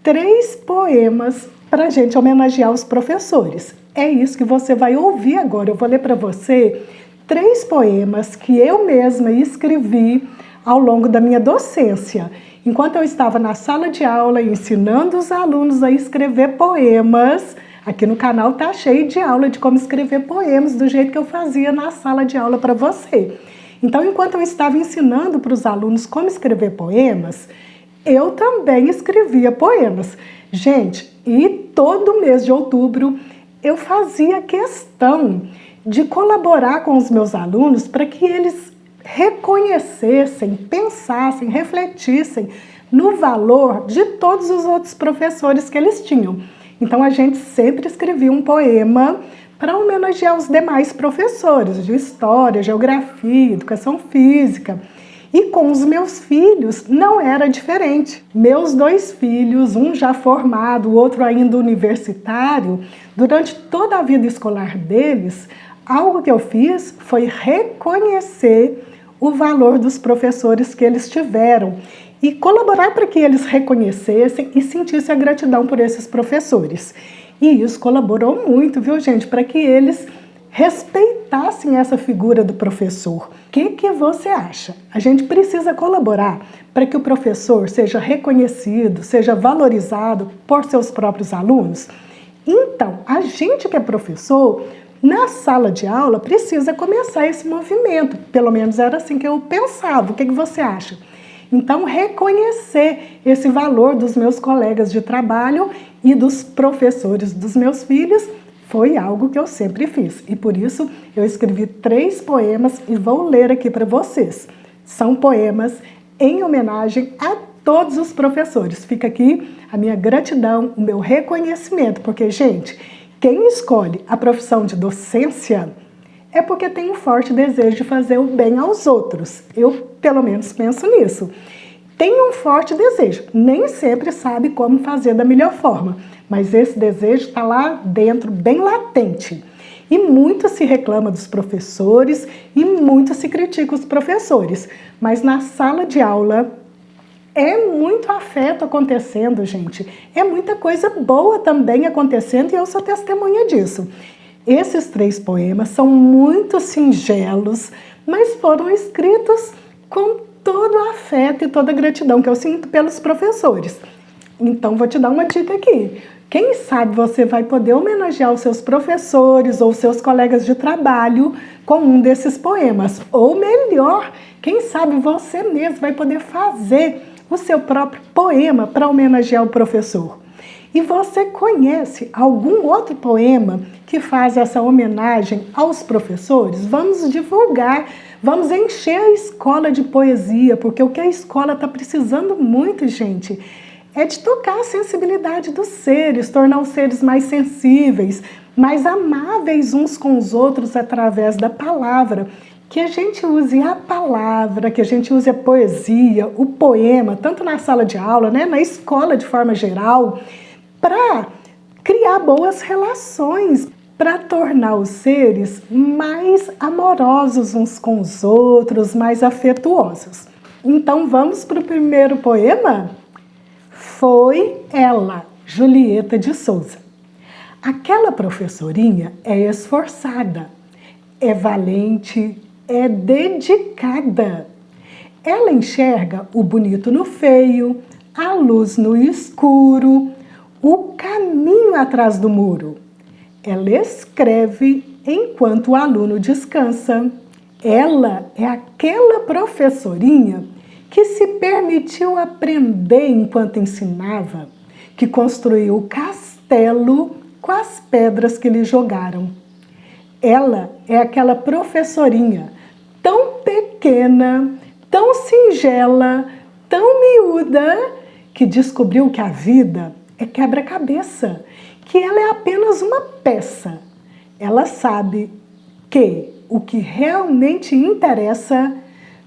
3 poemas para a gente homenagear os professores. É isso que você vai ouvir agora. Eu vou ler para você 3 poemas que eu mesma escrevi ao longo da minha docência. Enquanto eu estava na sala de aula ensinando os alunos a escrever poemas, aqui no canal tá cheio de aula de como escrever poemas do jeito que eu fazia na sala de aula para você. Então, enquanto eu estava ensinando para os alunos como escrever poemas, eu também escrevia poemas. Gente, e todo mês de outubro eu fazia questão de colaborar com os meus alunos para que eles reconhecessem, pensassem, refletissem no valor de todos os outros professores que eles tinham. Então a gente sempre escrevia um poema para homenagear os demais professores de história, geografia, educação física. E com os meus filhos não era diferente. Meus 2 filhos, um já formado, o outro ainda universitário, durante toda a vida escolar deles, algo que eu fiz foi reconhecer o valor dos professores que eles tiveram e colaborar para que eles reconhecessem e sentissem a gratidão por esses professores. E isso colaborou muito, viu, gente, para que eles respeitassem essa figura do professor. O que você acha? A gente precisa colaborar para que o professor seja reconhecido, seja valorizado por seus próprios alunos? Então, a gente que é professor, na sala de aula, precisa começar esse movimento. Pelo menos era assim que eu pensava. O que você acha? Então, reconhecer esse valor dos meus colegas de trabalho e dos professores dos meus filhos foi algo que eu sempre fiz. E por isso eu escrevi 3 poemas e vou ler aqui para vocês. São poemas em homenagem a todos os professores. Fica aqui a minha gratidão, o meu reconhecimento, porque, gente, quem escolhe a profissão de docência é porque tem um forte desejo de fazer o bem aos outros. Eu, pelo menos, penso nisso. Tem um forte desejo, nem sempre sabe como fazer da melhor forma, mas esse desejo está lá dentro, bem latente. E muito se reclama dos professores e muito se critica os professores. Mas na sala de aula é muito afeto acontecendo, gente. É muita coisa boa também acontecendo e eu sou testemunha disso. Esses 3 poemas são muito singelos, mas foram escritos com todo o afeto e toda a gratidão que eu sinto pelos professores. Então, vou te dar uma dica aqui. Quem sabe você vai poder homenagear os seus professores ou seus colegas de trabalho com um desses poemas. Ou melhor, quem sabe você mesmo vai poder fazer o seu próprio poema para homenagear o professor. E você conhece algum outro poema que faz essa homenagem aos professores? Vamos divulgar, vamos encher a escola de poesia, porque o que a escola está precisando muito, gente, é de tocar a sensibilidade dos seres, tornar os seres mais sensíveis, mais amáveis uns com os outros através da palavra. Que a gente use a palavra, que a gente use a poesia, o poema, tanto na sala de aula, né, na escola de forma geral, para criar boas relações, para tornar os seres mais amorosos uns com os outros, mais afetuosos. Então vamos para o primeiro poema? Foi ela, Julieta de Souza. Aquela professorinha é esforçada, é valente, é dedicada. Ela enxerga o bonito no feio, a luz no escuro, o caminho atrás do muro. Ela escreve enquanto o aluno descansa. Ela é aquela professorinha que se permitiu aprender enquanto ensinava, que construiu o castelo com as pedras que lhe jogaram. Ela é aquela professorinha tão pequena, tão singela, tão miúda, que descobriu que a vida é quebra-cabeça, que ela é apenas uma peça. Ela sabe que o que realmente interessa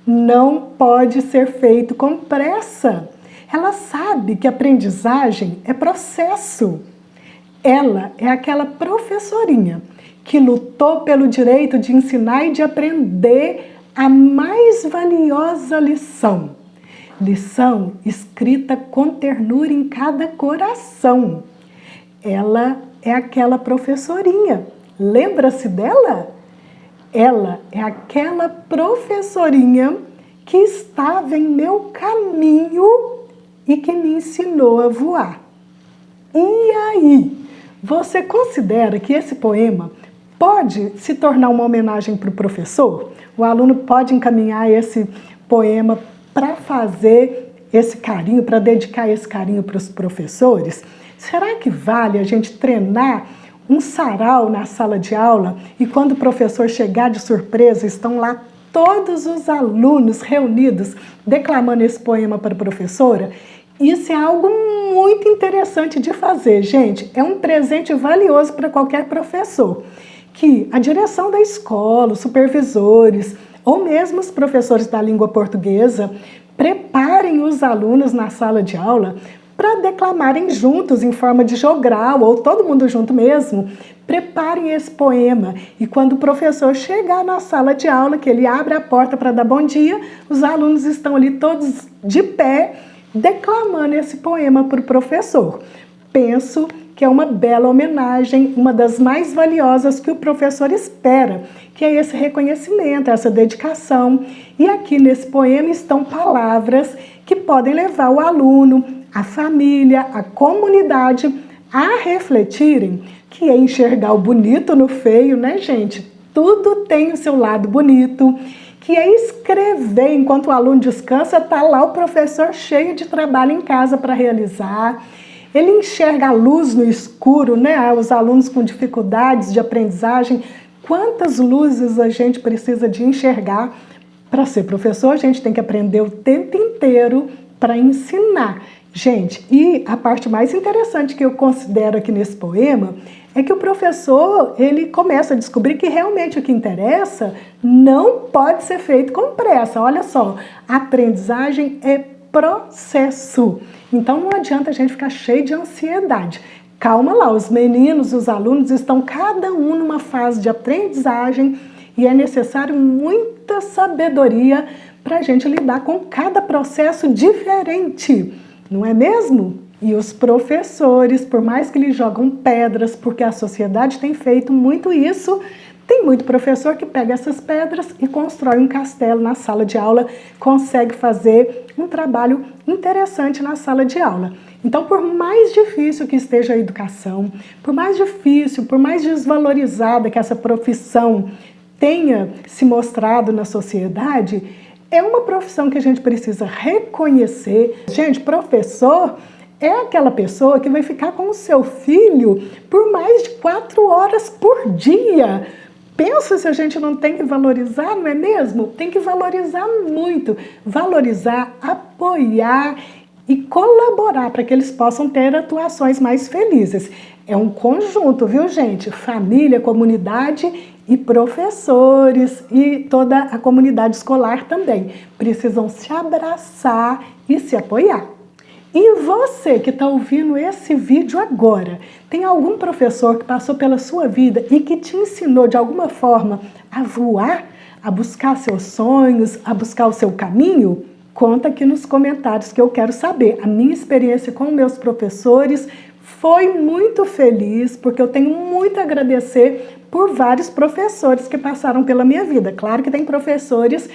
não pode ser feito com pressa. Ela sabe que aprendizagem é processo. Ela é aquela professorinha que lutou pelo direito de ensinar e de aprender a mais valiosa lição, lição escrita com ternura em cada coração. Ela é aquela professorinha. Lembra-se dela? Ela é aquela professorinha que estava em meu caminho e que me ensinou a voar. E aí, você considera que esse poema pode se tornar uma homenagem para o professor? O aluno pode encaminhar esse poema para fazer esse carinho, para dedicar esse carinho para os professores? Será que vale a gente treinar um sarau na sala de aula e quando o professor chegar de surpresa, estão lá todos os alunos reunidos declamando esse poema para a professora? Isso é algo muito interessante de fazer, gente. É um presente valioso para qualquer professor. Que a direção da escola, os supervisores ou mesmo os professores da língua portuguesa preparem os alunos na sala de aula para declamarem juntos, em forma de jogral, ou todo mundo junto mesmo. Preparem esse poema e quando o professor chegar na sala de aula, que ele abre a porta para dar bom dia, os alunos estão ali todos de pé, declamando esse poema para o professor. Penso que é uma bela homenagem, uma das mais valiosas que o professor espera, que é esse reconhecimento, essa dedicação. E aqui nesse poema estão palavras que podem levar o aluno, a família, a comunidade a refletirem, que é enxergar o bonito no feio, né, gente? Tudo tem o seu lado bonito, que é escrever enquanto o aluno descansa, tá lá o professor cheio de trabalho em casa para realizar. Ele enxerga a luz no escuro, né? Os alunos com dificuldades de aprendizagem. Quantas luzes a gente precisa de enxergar? Para ser professor, a gente tem que aprender o tempo inteiro para ensinar. Gente, e a parte mais interessante que eu considero aqui nesse poema é que o professor, ele começa a descobrir que realmente o que interessa não pode ser feito com pressa. Olha só, a aprendizagem é processo. Então não adianta a gente ficar cheio de ansiedade. Calma lá, os meninos, os alunos estão cada um numa fase de aprendizagem e é necessário muita sabedoria para a gente lidar com cada processo diferente. Não é mesmo? E os professores, por mais que eles jogam pedras, porque a sociedade tem feito muito isso, tem muito professor que pega essas pedras e constrói um castelo na sala de aula, consegue fazer um trabalho interessante na sala de aula. Então, por mais difícil que esteja a educação, por mais difícil, por mais desvalorizada que essa profissão tenha se mostrado na sociedade, é uma profissão que a gente precisa reconhecer. Gente, professor é aquela pessoa que vai ficar com o seu filho por mais de 4 horas por dia. Pensa se a gente não tem que valorizar, não é mesmo? Tem que valorizar muito. Valorizar, apoiar e colaborar para que eles possam ter atuações mais felizes. É um conjunto, viu, gente? Família, comunidade e professores e toda a comunidade escolar também precisam se abraçar e se apoiar. E você que está ouvindo esse vídeo agora, tem algum professor que passou pela sua vida e que te ensinou de alguma forma a voar, a buscar seus sonhos, a buscar o seu caminho? Conta aqui nos comentários que eu quero saber. A minha experiência com meus professores foi muito feliz, porque eu tenho muito a agradecer por vários professores que passaram pela minha vida. Claro que tem professores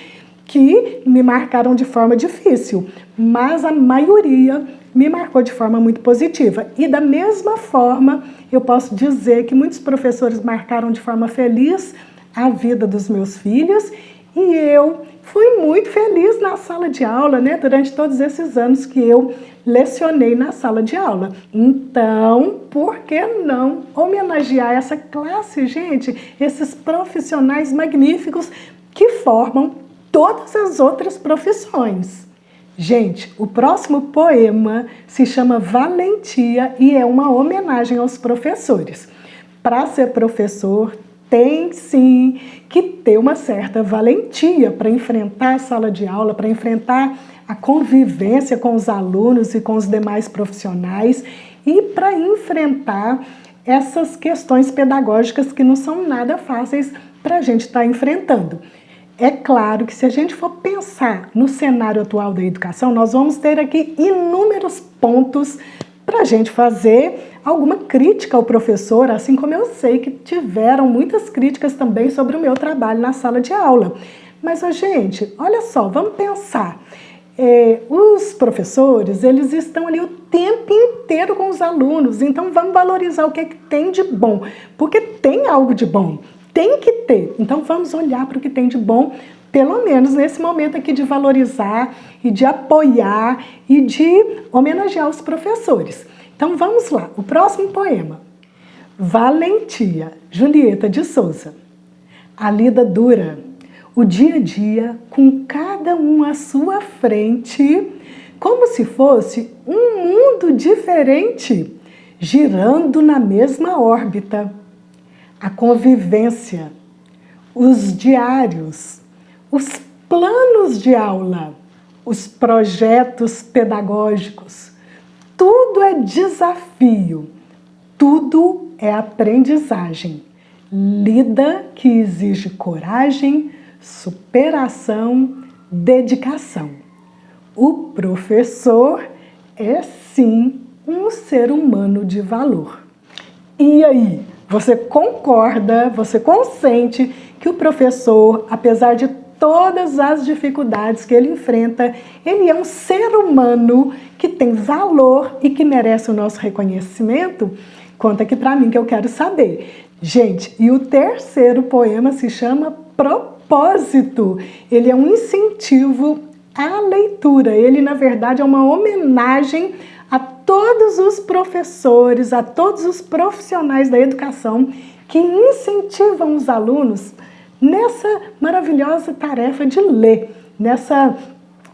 que me marcaram de forma difícil, mas a maioria me marcou de forma muito positiva. E da mesma forma, eu posso dizer que muitos professores marcaram de forma feliz a vida dos meus filhos e eu fui muito feliz na sala de aula, né? Durante todos esses anos que eu lecionei na sala de aula. Então, por que não homenagear essa classe, gente? Esses profissionais magníficos que formam todas as outras profissões. Gente, o próximo poema se chama Valentia e é uma homenagem aos professores. Para ser professor, tem sim que ter uma certa valentia para enfrentar a sala de aula, para enfrentar a convivência com os alunos e com os demais profissionais e para enfrentar essas questões pedagógicas que não são nada fáceis para a gente estar enfrentando. É claro que se a gente for pensar no cenário atual da educação, nós vamos ter aqui inúmeros pontos para a gente fazer alguma crítica ao professor, assim como eu sei que tiveram muitas críticas também sobre o meu trabalho na sala de aula. Mas, gente, olha só, vamos pensar. Os professores, eles estão ali o tempo inteiro com os alunos, então vamos valorizar o que tem de bom, porque tem algo de bom. Tem que ter. Então vamos olhar para o que tem de bom, pelo menos nesse momento aqui de valorizar e de apoiar e de homenagear os professores. Então vamos lá, o próximo poema. Valentia, Julieta de Souza. A lida dura, o dia a dia com cada um à sua frente, como se fosse um mundo diferente, girando na mesma órbita. A convivência, os diários, os planos de aula, os projetos pedagógicos, tudo é desafio, tudo é aprendizagem. Lida que exige coragem, superação, dedicação. O professor é sim um ser humano de valor. E aí? Você concorda, você consente que o professor, apesar de todas as dificuldades que ele enfrenta, ele é um ser humano que tem valor e que merece o nosso reconhecimento? Conta aqui pra mim que eu quero saber. Gente, e o terceiro poema se chama Propósito. Ele é um incentivo à leitura. Ele, na verdade, é uma homenagem a todos os professores, a todos os profissionais da educação que incentivam os alunos nessa maravilhosa tarefa de ler,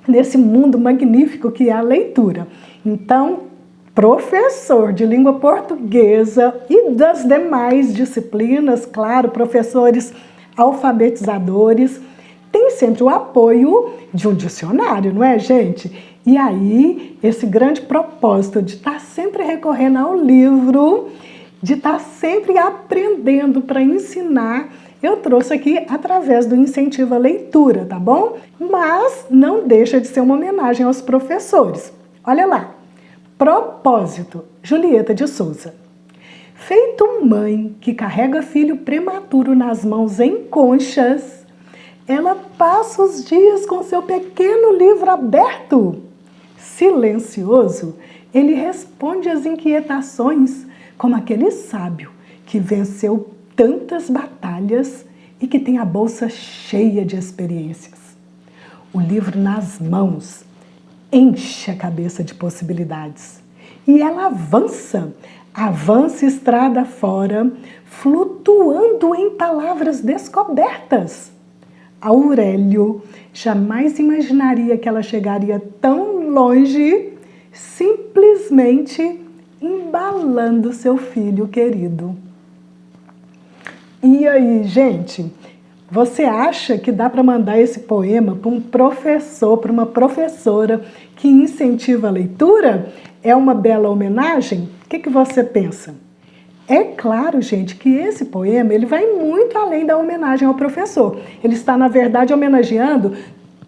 nesse mundo magnífico que é a leitura. Então, professor de língua portuguesa e das demais disciplinas, claro, professores alfabetizadores, tem sempre o apoio de um dicionário, não é, gente? E aí, esse grande propósito de estar sempre recorrendo ao livro, de estar sempre aprendendo para ensinar, eu trouxe aqui através do incentivo à leitura, tá bom? Mas não deixa de ser uma homenagem aos professores. Olha lá. Propósito, Julieta de Souza. Feito mãe que carrega filho prematuro nas mãos em conchas, ela passa os dias com seu pequeno livro aberto. Silencioso, ele responde às inquietações como aquele sábio que venceu tantas batalhas e que tem a bolsa cheia de experiências. O livro nas mãos enche a cabeça de possibilidades. E ela avança estrada fora, flutuando em palavras descobertas. Aurélio jamais imaginaria que ela chegaria tão longe, simplesmente embalando seu filho querido. E aí, gente? Você acha que dá para mandar esse poema para um professor, para uma professora que incentiva a leitura? É uma bela homenagem? O que você pensa? É claro, gente, que esse poema ele vai muito além da homenagem ao professor. Ele está, na verdade, homenageando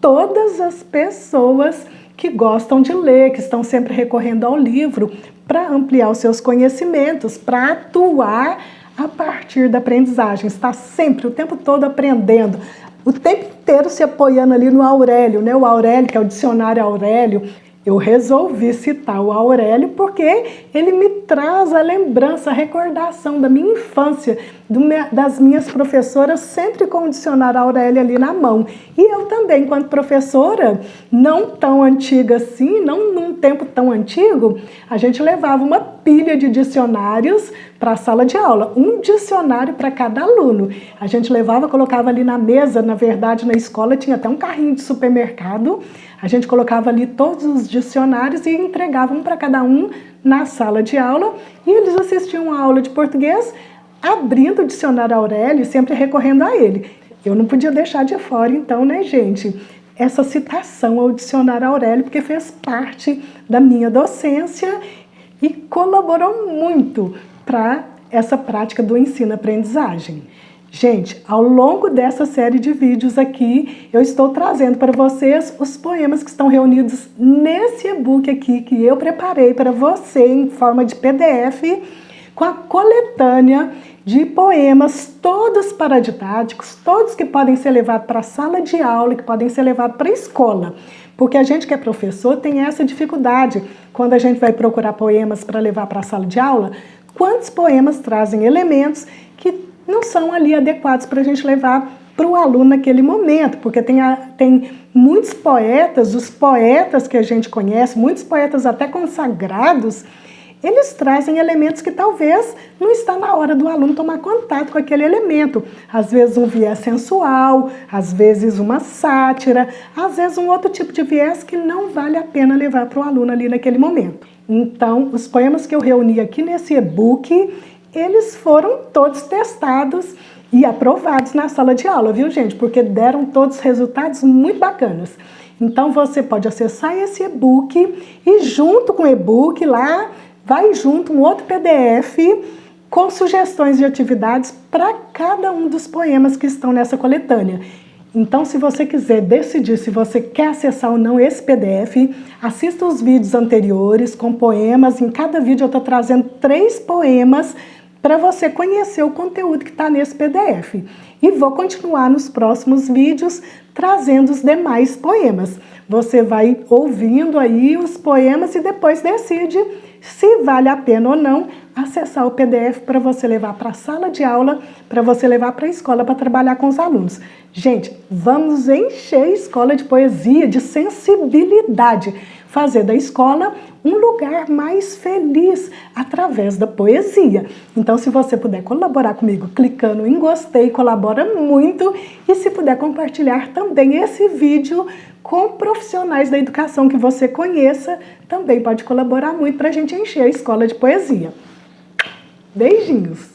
todas as pessoas que gostam de ler, que estão sempre recorrendo ao livro para ampliar os seus conhecimentos, para atuar a partir da aprendizagem, está sempre, o tempo todo aprendendo, o tempo inteiro se apoiando ali no Aurélio, né? O Aurélio, que é o dicionário Aurélio. Eu resolvi citar o Aurélio porque ele me traz a lembrança, a recordação da minha infância, das minhas professoras, sempre com o dicionário Aurélio ali na mão. E eu também, enquanto professora, não tão antiga assim, não num tempo tão antigo, a gente levava uma pilha de dicionários para a sala de aula, um dicionário para cada aluno. A gente levava, colocava ali na mesa, na verdade, na escola tinha até um carrinho de supermercado, a gente colocava ali todos os dicionários e entregava um para cada um na sala de aula e eles assistiam a aula de português abrindo o dicionário Aurélio, sempre recorrendo a ele. Eu não podia deixar de fora, então, né, gente, essa citação ao dicionário Aurélio, porque fez parte da minha docência e colaborou muito para essa prática do ensino-aprendizagem. Gente, ao longo dessa série de vídeos aqui, eu estou trazendo para vocês os poemas que estão reunidos nesse e-book aqui que eu preparei para você em forma de PDF, com a coletânea de poemas, todos paradidáticos, todos que podem ser levados para a sala de aula, que podem ser levados para a escola. Porque a gente que é professor tem essa dificuldade. Quando a gente vai procurar poemas para levar para a sala de aula, quantos poemas trazem elementos que não são ali adequados para a gente levar para o aluno naquele momento, porque tem muitos poetas, os poetas que a gente conhece, muitos poetas até consagrados, eles trazem elementos que talvez não está na hora do aluno tomar contato com aquele elemento. Às vezes um viés sensual, às vezes uma sátira, às vezes um outro tipo de viés que não vale a pena levar para o aluno ali naquele momento. Então, os poemas que eu reuni aqui nesse e-book, eles foram todos testados e aprovados na sala de aula, viu, gente? Porque deram todos resultados muito bacanas. Então, você pode acessar esse e-book e junto com o e-book lá, vai junto um outro PDF com sugestões de atividades para cada um dos poemas que estão nessa coletânea. Então, se você quiser decidir se você quer acessar ou não esse PDF, assista os vídeos anteriores com poemas. Em cada vídeo eu estou trazendo 3 poemas para você conhecer o conteúdo que está nesse PDF. E vou continuar nos próximos vídeos trazendo os demais poemas. Você vai ouvindo aí os poemas e depois decide se vale a pena ou não acessar o PDF para você levar para a sala de aula, para você levar para a escola para trabalhar com os alunos. Gente, vamos encher a escola de poesia, de sensibilidade, fazer da escola um lugar mais feliz através da poesia. Então, se você puder colaborar comigo clicando em gostei, colabora muito. E se puder compartilhar também esse vídeo com profissionais da educação que você conheça, também pode colaborar muito para a gente encher a escola de poesia. Beijinhos!